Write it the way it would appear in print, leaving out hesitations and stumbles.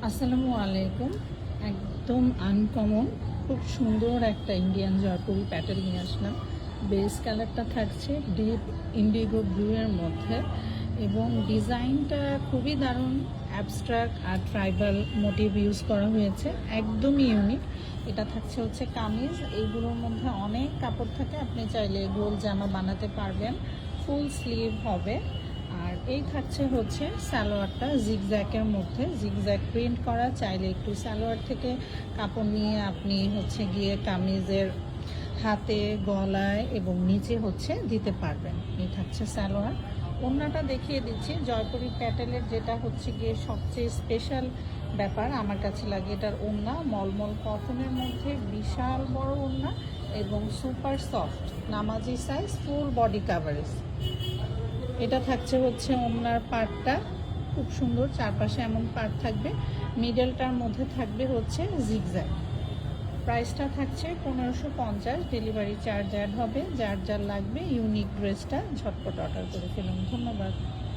আসসালামু আলাইকুম। একদম আনকমন, খুব সুন্দর একটা ইন্ডিয়ান জয়পুরি প্যাটার্ন নিয়ে আসলাম। বেস কালারটা থাকছে ডিপ ইন্ডিগো ব্লু এর মধ্যে এবং ডিজাইনটা খুবই দারুণ, অ্যাবস্ট্রাক্ট আর ট্রাইবাল মোটিভ ইউজ করা হয়েছে, একদমই ইউনিক। এটা থাকছে হচ্ছে কামিজ। এইগুলোর মধ্যে অনেক কাপড় থাকে, আপনি চাইলে গোল জামা বানাতে পারবেন, ফুল স্লিভ হবে। আর এই থাকছে হচ্ছে সালোয়ারটা জিগজ্যাকের মধ্যে, জিগজ্যাক প্রিন্ট করা। চাইলে একটু সালোয়ার থেকে কাপড় নিয়ে আপনি হচ্ছে গিয়ে কামিজের হাতে, গলায় এবং নিচে হচ্ছে দিতে পারবেন। এই থাকছে সালোয়ার। ওড়নাটা দেখিয়ে দিচ্ছি। জয়পুরি প্যাটেলের যেটা হচ্ছে গিয়ে সবচেয়ে স্পেশাল ব্যাপার আমার কাছে লাগে, এটার ওড়না মলমল কটনের মধ্যে, বিশাল বড় ওড়না এবং সুপার সফট, নামাজি সাইজ, ফুল বডি কাভারেজ। এটা থাকছে হচ্ছে ওড়নার পার্টটা, খুব সুন্দর, চারপাশে এমন পার্ট থাকবে, মিডলটার মধ্যে থাকবে হচ্ছে জিগজ্যাগ। প্রাইসটা থাকছে 1550, ডেলিভারি চার্জ অ্যাড হবে। যার যার লাগবে ইউনিক ড্রেসটা ঝটপট অর্ডার করে ফেলুন। ধন্যবাদ।